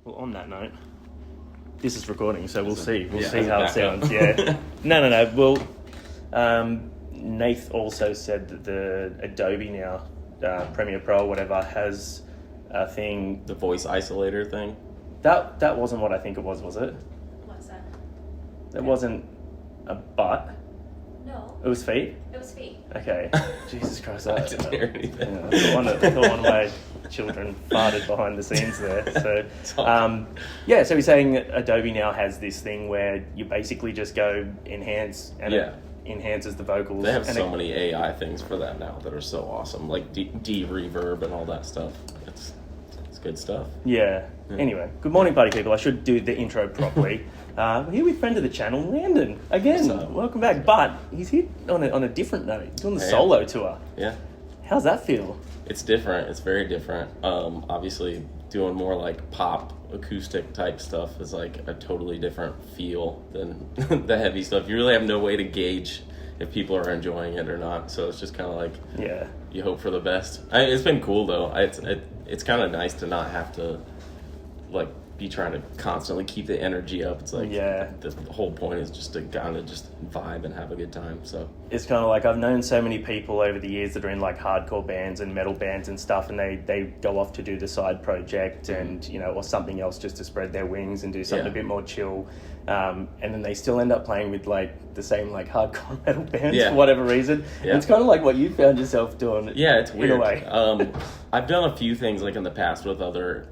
Well, on that note, this is recording, so we'll see. We'll yeah, see how it sounds. Yeah. No. Well, Nath also said that the Adobe now, Premiere Pro or whatever, has a thing. The voice isolator thing? That wasn't what I think it was it? What's that? It wasn't a butt. No. It was feet? It was feet. Okay. Jesus Christ. I didn't hear anything. Yeah, I thought one of my children farted behind the scenes there. So, so he's saying that Adobe now has this thing where you basically just go enhance and it enhances the vocals. They have so many AI things for that now that are so awesome, like de-reverb and all that stuff. It's good stuff. Yeah. Anyway, good morning, party people. I should do the intro properly. We're here with friend of the channel, Landon. Again, welcome back. But he's here on a different note. He's doing the solo tour. Yeah. How's that feel? It's different. It's very different. Obviously, doing more like pop acoustic type stuff is like a totally different feel than the heavy stuff. You really have no way to gauge if people are enjoying it or not. So it's just kind of like, you hope for the best. It's been cool though. It's kind of nice to not have to like be trying to constantly keep the energy up. It's like the whole point is just to kind of just vibe and have a good time. So it's kind of like I've known so many people over the years that are in like hardcore bands and metal bands and stuff, and they go off to do the side project and or something else just to spread their wings and do something a bit more chill, and then they still end up playing with like the same like hardcore metal bands for whatever reason. It's kind of like what you found yourself doing. It's weird. In a way. I've done a few things like in the past with other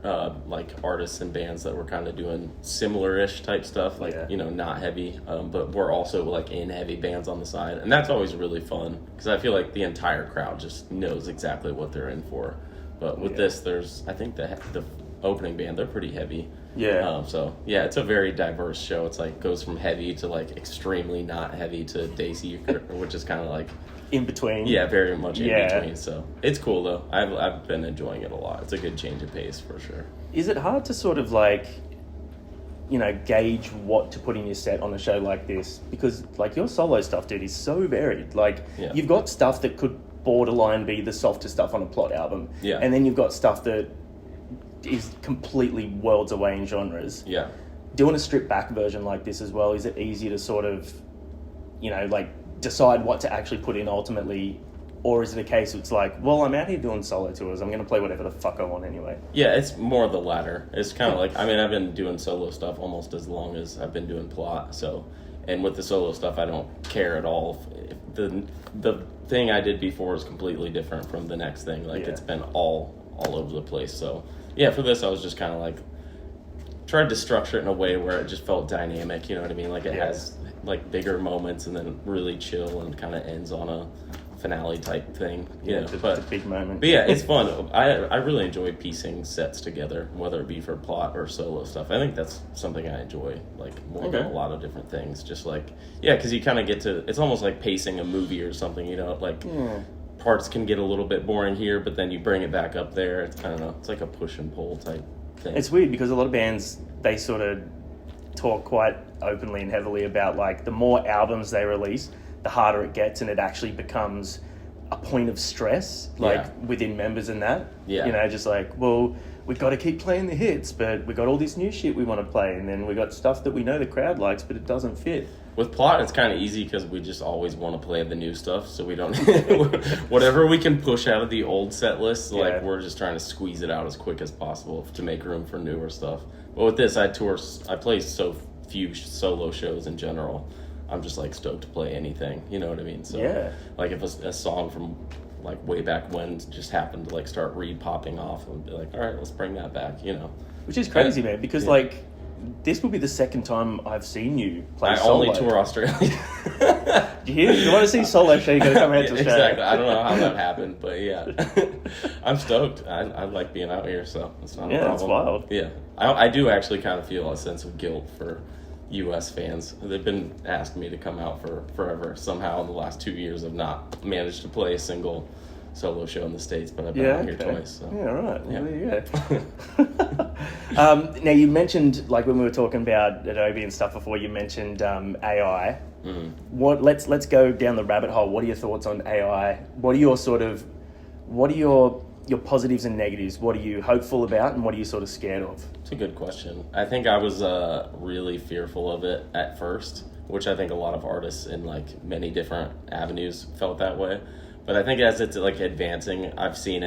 like artists and bands that were kind of doing similar-ish type stuff, like not heavy, but we're also like in heavy bands on the side, and that's always really fun because I feel like the entire crowd just knows exactly what they're in for. But with this, there's I think the opening band, they're pretty heavy. So it's a very diverse show. It's like goes from heavy to like extremely not heavy to Dayseeker, which is kind of like in between. Very much in between. So it's cool though. I've been enjoying it a lot. It's a good change of pace for sure. Is it hard to sort of like gauge what to put in your set on a show like this? Because like your solo stuff, dude, is so varied. Like you've got stuff that could borderline be the softer stuff on a Plot album. And then you've got stuff that is completely worlds away in genres. Doing a stripped back version like this as well, is it easy to sort of like decide what to actually put in ultimately, or is it a case it's like, well, I'm out here doing solo tours, I'm going to play whatever the fuck I want anyway? It's more the latter. It's kind of like, I mean, I've been doing solo stuff almost as long as I've been doing Plot, so, and with the solo stuff, I don't care at all. If the thing I did before is completely different from the next thing. Like, it's been all over the place, so, for this, I was just kind of like, tried to structure it in a way where it just felt dynamic, you know what I mean? Like, it has like bigger moments and then really chill and kind of ends on a finale type thing. But the big moment. But it's fun. I really enjoy piecing sets together, whether it be for Plot or solo stuff. I think that's something I enjoy like more than a lot of different things. Just like because you kind of get to, it's almost like pacing a movie or something. Parts can get a little bit boring here, but then you bring it back up there. It's kind of it's like a push and pull type thing. It's weird because a lot of bands, they sort of talk quite openly and heavily about like the more albums they release, the harder it gets, and it actually becomes a point of stress within members and that. Just like, well, we've got to keep playing the hits, but we got all this new shit we want to play, and then we got stuff that we know the crowd likes, but it doesn't fit. With Plot, it's kind of easy because we just always want to play the new stuff, so we don't whatever we can push out of the old set list, like we're just trying to squeeze it out as quick as possible to make room for newer stuff. But with this, I play so few solo shows in general. I'm just like stoked to play anything, you know what I mean? So like if a song from like way back when just happened to like start re-popping off, and be like, all right, let's bring that back, Which is crazy, man, because like this will be the second time I've seen you play solo. I only tour Australia. Do you hear? You want to see solo show, you got to come out to Australia. Exactly. I don't know how that happened, but I'm stoked. I like being out here, so it's not a problem. That's wild. I do actually kind of feel a sense of guilt for U.S. fans. They've been asking me to come out for forever. Somehow in the last 2 years I've not managed to play a single solo show in the States, but I've been out here twice. So. Right. Well, there you go. Now you mentioned, like when we were talking about Adobe and stuff before, you mentioned AI. Let's go down the rabbit hole. What are your thoughts on AI? What are your your positives and negatives? What are you hopeful about, and what are you sort of scared of? It's a good question. I think I was really fearful of it at first, which I think a lot of artists in like many different avenues felt that way. But I think as it's like advancing, I've seen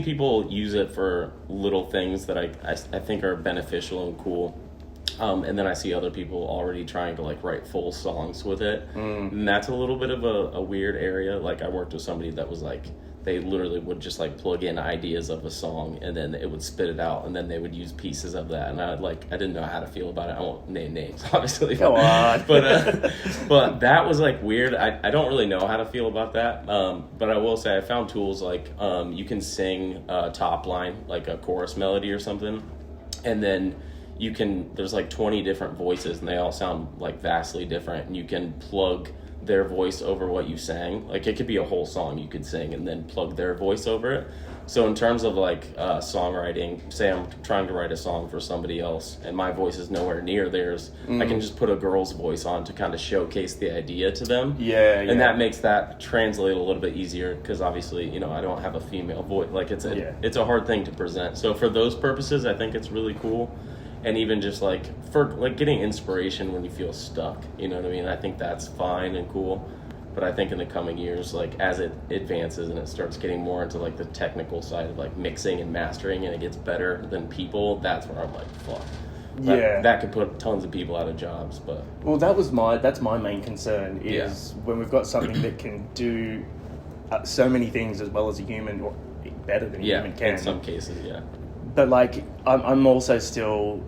people use it for little things that I think are beneficial and cool. And then I see other people already trying to like write full songs with it. And that's a little bit of a weird area. Like I worked with somebody that was like, they literally would just like plug in ideas of a song and then it would spit it out, and then they would use pieces of that. And I didn't know how to feel about it. I won't name names, obviously. Go on. But that was like weird. I don't really know how to feel about that. But I will say I found tools like you can sing a top line, like a chorus melody or something. And then there's like 20 different voices and they all sound like vastly different. And you can plug their voice over what you sang. Like it could be a whole song you could sing and then plug their voice over it. So in terms of like songwriting, say I'm trying to write a song for somebody else and my voice is nowhere near theirs, I can just put a girl's voice on to kind of showcase the idea to them. And that makes that translate a little bit easier because obviously, you know, I don't have a female voice. Like it's a hard thing to present. So for those purposes, I think it's really cool. And even just like for like getting inspiration when you feel stuck, you know what I mean? I think that's fine and cool. But I think in the coming years, like as it advances and it starts getting more into like the technical side of like mixing and mastering and it gets better than people, that's where I'm like, fuck. That could put tons of people out of jobs. But well, that's my main concern is when we've got something that can do so many things as well as a human, or better than a human can. In some cases, But like I'm also still,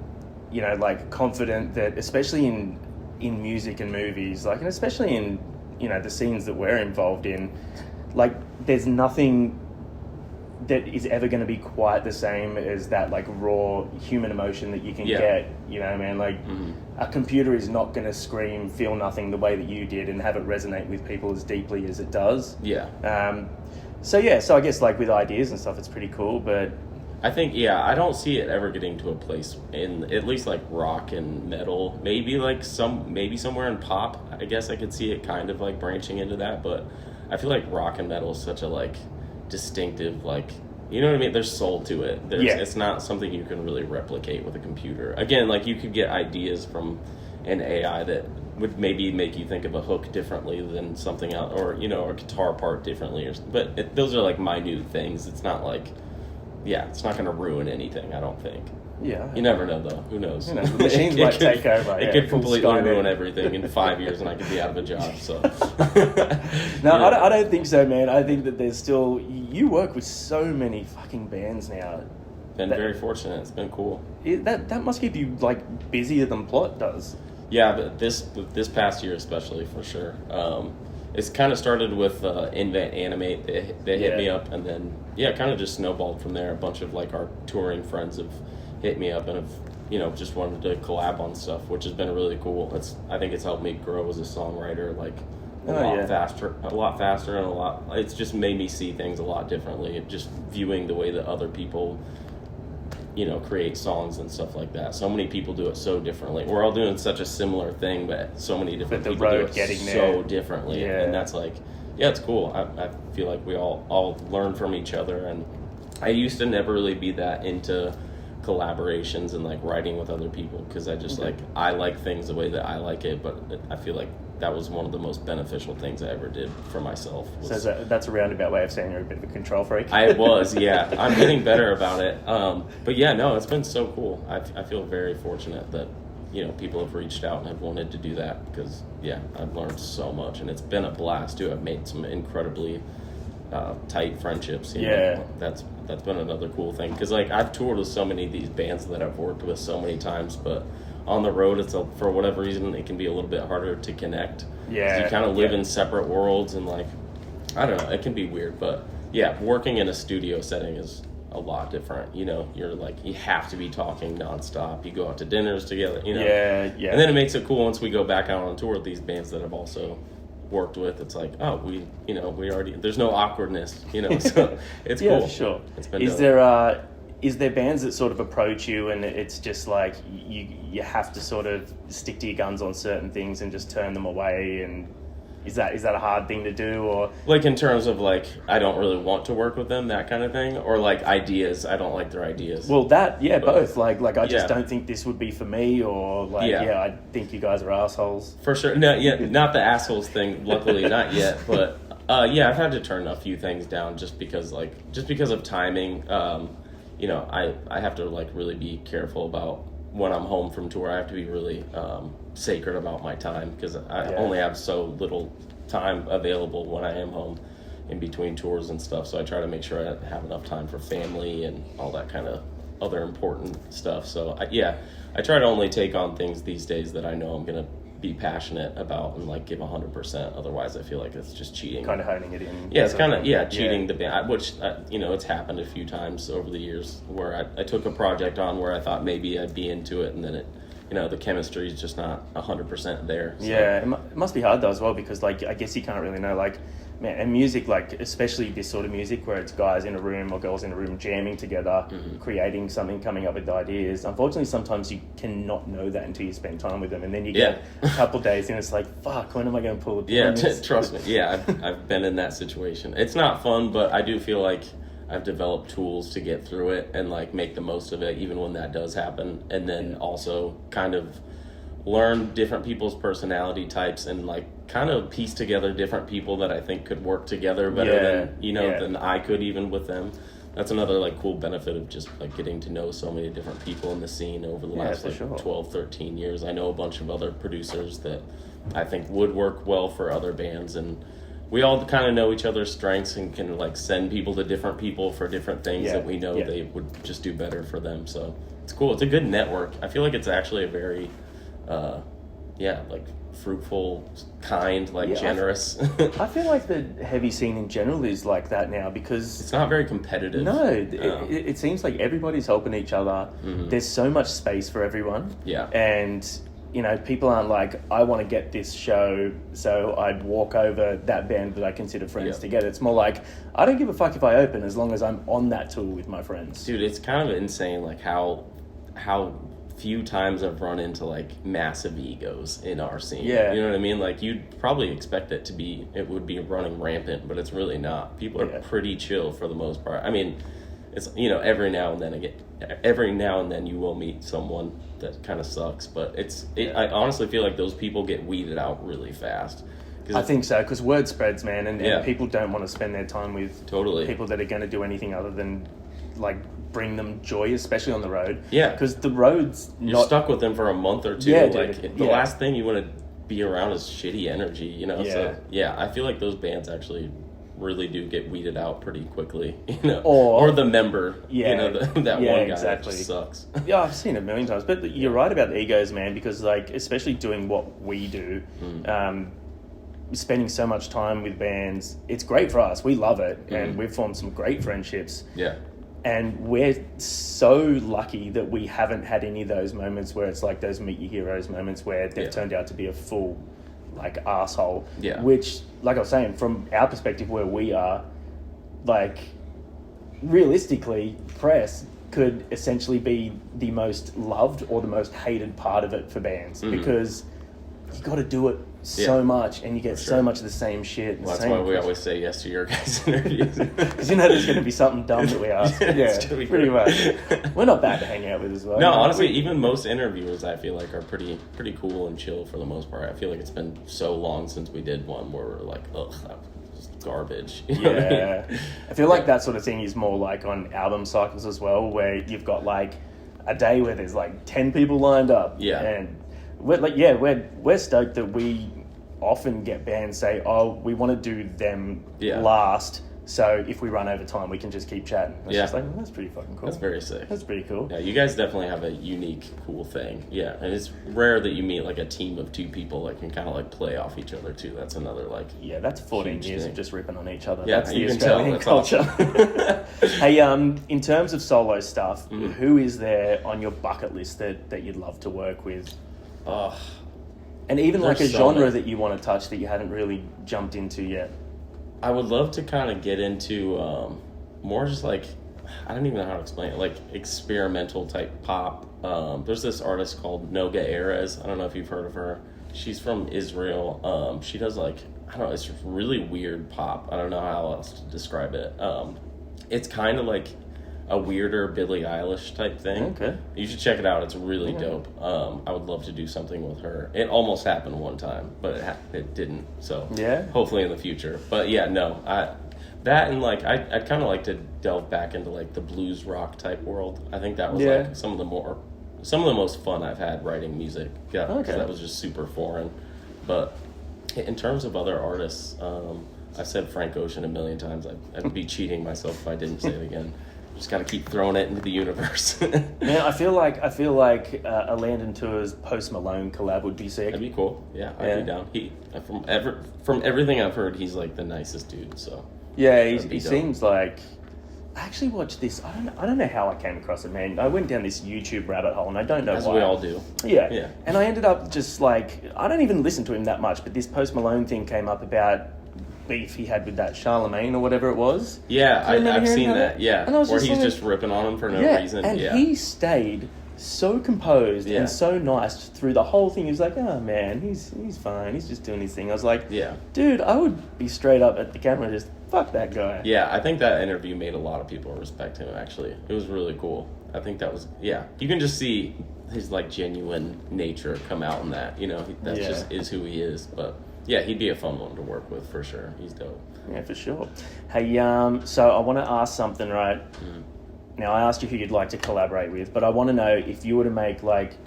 you know, like confident that especially in music and movies, like, and especially in, you know, the scenes that we're involved in, like there's nothing that is ever going to be quite the same as that like raw human emotion that you can get, you know what I mean? Like a computer is not going to scream feel nothing the way that you did and have it resonate with people as deeply as it does. So I guess like with ideas and stuff it's pretty cool, but I think, I don't see it ever getting to a place in at least like rock and metal, maybe somewhere in pop. I guess I could see it kind of like branching into that, but I feel like rock and metal is such a like distinctive, like, you know what I mean? There's soul to it. It's not something you can really replicate with a computer. Again, like you could get ideas from an AI that would maybe make you think of a hook differently than something else, or, you know, a guitar part differently, but those are like minute things. It's not like, it's not going to ruin anything, I don't think. You never know, though. Who knows? You know, the machines might take over. It could completely ruin everything in 5 years, and I could be out of a job. So, no, I don't think so, man. I think that there's still. You work with so many fucking bands now. Been very fortunate. It's been cool. That must keep you like busier than Plot does. Yeah, but this past year especially, for sure. It's kind of started with Invent Animate. They hit me up, and then it kind of just snowballed from there. A bunch of like our touring friends have hit me up and have, you know, just wanted to collab on stuff, which has been really cool. I think it's helped me grow as a songwriter, like a lot faster, and it's just made me see things a lot differently. Just viewing the way that other people, you know, create songs and stuff like that. So many people do it so differently. We're all doing such a similar thing, but so many different people do it so differently. And that's like, it's cool. I feel like we all learn from each other. And I used to never really be that into collaborations and like writing with other people, because I just I like things the way that I like it, but I feel like that was one of the most beneficial things I ever did for myself. So that's a roundabout way of saying you're a bit of a control freak. I was, I'm getting better about it. But it's been so cool. I feel very fortunate that, you know, people have reached out and have wanted to do that, because I've learned so much, and it's been a blast too. I've made some incredibly tight friendships. You know? That's been another cool thing, because like I've toured with so many of these bands that I've worked with so many times, but on the road, for whatever reason, it can be a little bit harder to connect. You kind of live in separate worlds, and like, I don't know, it can be weird, but working in a studio setting is a lot different. You know, you're like, you have to be talking nonstop. You go out to dinners together, you know. And then it makes it cool once we go back out on tour with these bands that I've also worked with. It's like, we already, there's no awkwardness, you know, so it's cool. For sure. It's been Is there bands that sort of approach you and it's just like you have to sort of stick to your guns on certain things and just turn them away, and Is that a hard thing to do, or like in terms of like I don't really want to work with them, that kind of thing, or like ideas, I don't like their ideas? Well, both. Like I just don't think this would be for me, or like I think you guys are assholes. For sure. No, not the assholes thing. Luckily, not yet. But I've had to turn a few things down just because of timing. I have to like really be careful about when I'm home from tour. I have to be really sacred about my time because I only have so little time available when I am home in between tours and stuff. So I try to make sure I have enough time for family and all that kind of other important stuff. So I try to only take on things these days that I know I'm going to be passionate about and like give 100%. Otherwise I feel like it's just cheating. Kind of honing it in. Yeah, it's kind of cheating the band, which it's happened a few times over the years where I took a project on where I thought maybe I'd be into it, and then the chemistry is just not 100% there. So. Yeah, it must be hard though as well, because like I guess you can't really know, like, man, and music, like especially this sort of music where it's guys in a room or girls in a room jamming together, creating something, coming up with ideas. Unfortunately, sometimes you cannot know that until you spend time with them, and then you get a couple days and it's like, fuck, when am I going to pull the pin on this? Trust me. Yeah, I've been in that situation. It's not fun, but I do feel like I've developed tools to get through it and like make the most of it, even when that does happen, and then also kind of learn different people's personality types and like kind of piece together different people that I think could work together better than I could even with them. That's another like cool benefit of just like getting to know so many different people in the scene over the last 12, 13 years. I know a bunch of other producers that I think would work well for other bands, and we all kind of know each other's strengths and can like send people to different people for different things that we know they would just do better for them. So it's cool. It's a good network. I feel like it's actually a very like fruitful, kind, like generous. I feel like the heavy scene in general is like that now, because it's not very competitive. No, it seems like everybody's helping each other. There's so much space for everyone. Yeah. And people aren't like, I want to get this show, so I'd walk over that band that I consider friends to get it. It's more like, I don't give a fuck if I open as long as I'm on that tour with my friends. Dude, it's kind of insane like how few times I've run into like massive egos in our scene. Yeah. You know what I mean? Like you'd probably expect it would be running rampant, but it's really not. People are pretty chill for the most part. I mean, it's every now and then you will meet someone that kind of sucks, but I honestly feel like those people get weeded out really fast. I think so, because word spreads, man, and people don't want to spend their time with people that are going to do anything other than like bring them joy, especially on the road. Yeah, because the road's you're stuck with them for a month or two. Yeah, like the last thing you want to be around is shitty energy, Yeah. So I feel like those bands actually really do get weeded out pretty quickly, or the member, that one guy that just sucks. Yeah, I've seen it a million times, but you're right about the egos, man, because like especially doing what we do, spending so much time with bands, it's great for us. We love it, and we've formed some great friendships. Yeah. And we're so lucky that we haven't had any of those moments where it's like those meet your heroes moments where they've turned out to be a full like asshole. Yeah. Which, like I was saying, from our perspective where we are, like realistically, press could essentially be the most loved or the most hated part of it for bands, because you got to do it so much, and you get so much of the same shit. Well, that's why we always say yes to your guys' interviews. Because there's going to be something dumb that we ask. Pretty much. We're not bad to hang out with as well. No, honestly, even most interviewers I feel like are pretty cool and chill for the most part. I feel like it's been so long since we did one where we're like, ugh, that was just garbage. You know what I mean? I feel like that sort of thing is more like on album cycles as well, where you've got like a day where there's like 10 people lined up. Yeah. And we're stoked that we often get bands say, oh, we want to do them last, so if we run over time we can just keep chatting. It's just like, that's pretty fucking cool. That's very sick. That's pretty cool. Yeah, you guys definitely have a unique, cool thing. Yeah, and it's rare that you meet like a team of two people that can kind of like play off each other too. That's another like that's 14 years thing. Of just ripping on each other. Yeah, that's the Australian culture. Awesome. Hey, in terms of solo stuff, who is there on your bucket list that you'd love to work with? And even like a genre that you want to touch that you hadn't really jumped into yet. I would love to kind of get into more just like, I don't even know how to explain it, like experimental type pop. There's this artist called Noga Erez. I don't know if you've heard of her. She's from Israel. She does like I don't know, it's just really weird pop. I don't know how else to describe it. It's kind of like a weirder Billie Eilish type thing. Okay. You should check it out. It's really dope. I would love to do something with her. It almost happened one time, but it didn't. So hopefully in the future. But yeah, no, that and like I'd kind of like to delve back into like the blues rock type world. I think that was like some of the most fun I've had writing music. Yeah, because that was just super foreign. But in terms of other artists, I've said Frank Ocean a million times. I'd be cheating myself if I didn't say it again. Just got to keep throwing it into the universe. Man, I feel like a Landon Tewers Post Malone collab would be sick. That'd be cool. Yeah, I'd be down. He from everything I've heard, he's like the nicest dude. So yeah, he seems like. I actually watched this. I don't know how I came across it, man. I went down this YouTube rabbit hole, and I don't know why. As we all do. Yeah. And I ended up just like I don't even listen to him that much, but this Post Malone thing came up about beef he had with that Charlemagne or whatever it was. Yeah, I've seen that. Yeah, and I was where he's just ripping on him for no reason. And he stayed so composed and so nice through the whole thing. He was like, "Oh man, he's fine. He's just doing his thing." I was like, dude, I would be straight up at the camera and just fuck that guy. Yeah, I think that interview made a lot of people respect him. Actually, it was really cool. I think that was you can just see his like genuine nature come out in that. You know, that just is who he is. But yeah, he'd be a fun one to work with for sure. He's dope. Yeah, for sure. Hey, so I want to ask something, right? Now, I asked you who you'd like to collaborate with, but I want to know if you were to make, like,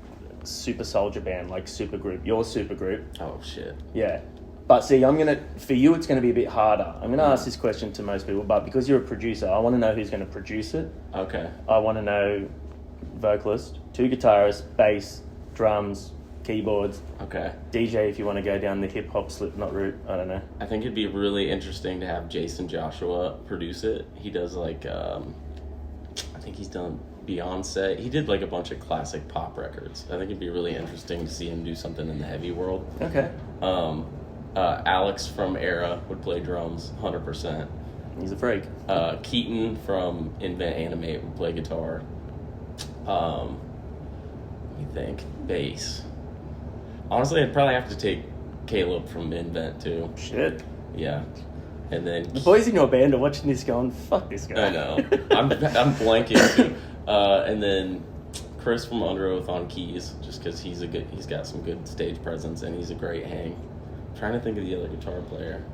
super soldier band, like supergroup, your supergroup. Oh, shit. Yeah. But see, for you, it's going to be a bit harder. I'm going to ask this question to most people, but because you're a producer, I want to know who's going to produce it. Okay. I want to know vocalist, 2 guitarists, bass, drums, keyboards. Okay. DJ if you want to go down the hip-hop Slipknot route. I don't know. I think it'd be really interesting to have Jason Joshua produce it. He does, like, I think he's done Beyonce. He did like a bunch of classic pop records. I think it'd be really interesting to see him do something in the heavy world. Okay. Alex from Era would play drums, 100%. He's a freak. Keaton from Invent Animate would play guitar. Let me think. Bass. Honestly, I'd probably have to take Caleb from Invent too. Shit. Yeah. And then the boys in your band are watching this going, fuck this guy. I know. I'm blanking too. And then Chris from Under Oath on keys, just because he's got some good stage presence and he's a great hang. I'm trying to think of the other guitar player.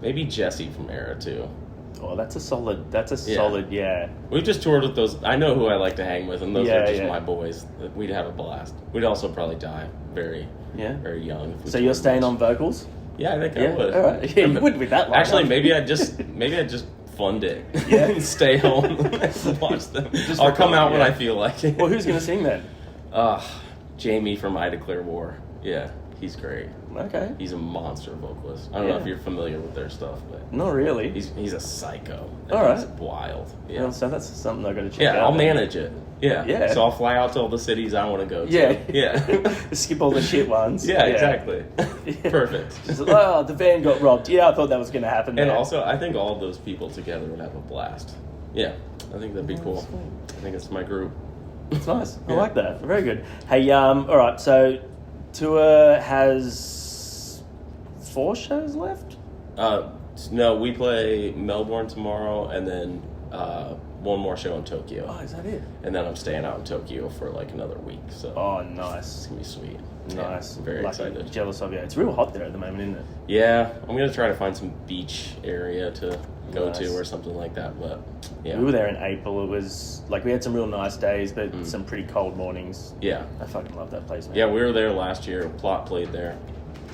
Maybe Jesse from Era too. Oh, that's a solid, yeah. We've just toured with those. I know who I like to hang with, and those are just my boys. We'd have a blast. We'd also probably die very young. If we so you're staying on vocals? Yeah, I think I would. All right. Yeah, you wouldn't with that long. Actually, maybe I'd just fund it. And stay home and watch them. I'll come out when I feel like it. Well, who's going to sing then? Jamie from I Declare War. Yeah, he's great. Okay. He's a monster vocalist. I don't know if you're familiar with their stuff, but not really. He's a psycho. All right. He's wild. Yeah. Well, so that's something I got to check out. Yeah, I'll manage it. Yeah. So I'll fly out to all the cities I want to go to. Yeah. Skip all the shit ones. Yeah, exactly. Perfect. Just, the van got robbed. Yeah, I thought that was going to happen. And also, I think all of those people together would have a blast. Yeah, I think that'd be cool. I think it's my group. It's nice. I like that. Very good. Hey, all right. So, tour has 4 shows left? No, we play Melbourne tomorrow, and then one more show in Tokyo. Oh, is that it? And then I'm staying out in Tokyo for like another week. So. Oh, nice. It's gonna be sweet. Nice. Yeah, I'm very excited. Jealous of you. It's real hot there at the moment, isn't it? Yeah, I'm gonna try to find some beach area to go to or something like that. But yeah, we were there in April. It was like we had some real nice days, but some pretty cold mornings. Yeah, I fucking love that place, man. Yeah, we were there last year. Plot played there.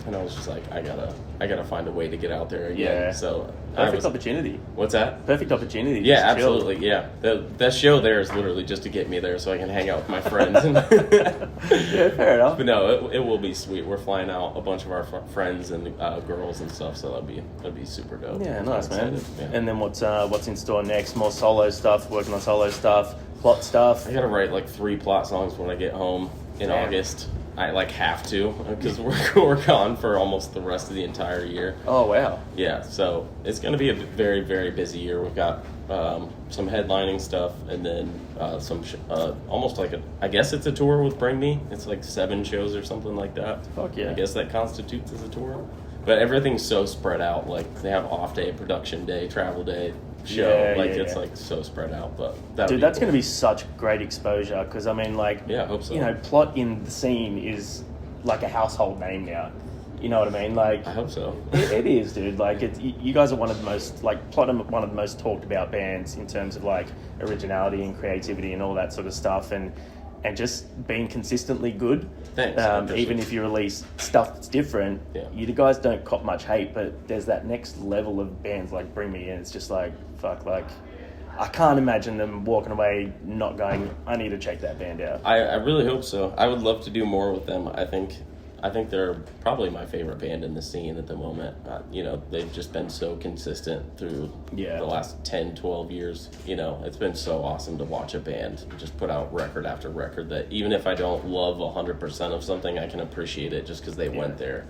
And I was just like, I gotta find a way to get out there again. Yeah. So perfect opportunity. What's that? Perfect opportunity. Yeah, absolutely. Yeah. That show there is literally just to get me there so I can hang out with my friends. Yeah, fair enough. But no, it will be sweet. We're flying out a bunch of our friends and girls and stuff, so that'd be super dope. Yeah, nice, man. Yeah. And then what's in store next? More solo stuff. Working on solo stuff. Plot stuff. I gotta write like 3 plot songs when I get home in August. I have to because we're gone for almost the rest of the entire year. Oh wow! Yeah, so it's going to be a very, very busy year. We've got some headlining stuff, and then almost like I guess it's a tour with Bring Me. It's like 7 shows or something like that. Fuck yeah. I guess that constitutes as a tour. But everything's so spread out. Like they have off day, production day, travel day, show. It's like so spread out. But dude, that's going to be such great exposure because I mean, like, I hope so. You know, Plot in the scene is like a household name now. You know what I mean? Like, I hope so. It is, dude. Like, you guys are one of the most, like, Plot are one of the most talked about bands in terms of like originality and creativity and all that sort of stuff, and just being consistently good. Thanks. Even if you release stuff that's different, you guys don't cop much hate, but there's that next level of bands like Bring Me In. It's just like, fuck, like, I can't imagine them walking away not going, I need to check that band out. I really hope so. I would love to do more with them. I think they're probably my favorite band in the scene at the moment. They've just been so consistent through the last 10, 12 years. It's been so awesome to watch a band just put out record after record that even if I don't love 100% of something, I can appreciate it just because they went there.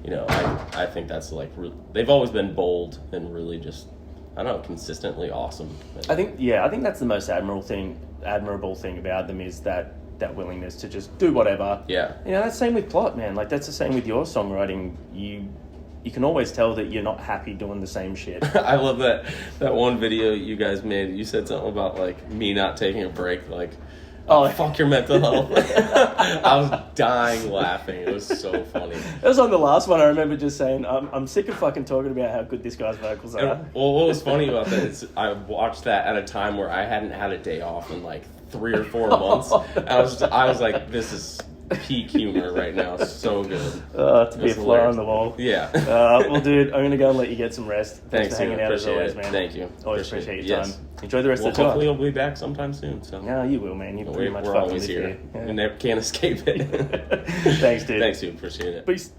I think that's like, they've always been bold and really just, I don't know, consistently awesome. I think that's the most admirable thing about them is that willingness to just do whatever. Yeah. That's the same with Plot, man. Like, that's the same with your songwriting. You can always tell that you're not happy doing the same shit. I love that one video you guys made. You said something about, like, me not taking a break, like, fuck your mental health. I was dying laughing. It was so funny. That was on the last one. I remember just saying, I'm sick of fucking talking about how good this guy's vocals are. Well, what was funny about that is I watched that at a time where I hadn't had a day off in, like, 3 or 4 months. I was like, this is peak humor right now. So good. To be a fly on the wall. Yeah. Well, dude, I'm going to go and let you get some rest. Thanks for hanging out as always, man. Thank you. Always appreciate your time. Enjoy the rest of the tour. Hopefully you'll be back sometime soon. So. Yeah, you will, man. You're pretty much we're always here. We never can't escape it. Thanks, dude. Thanks, dude. Appreciate it. Peace.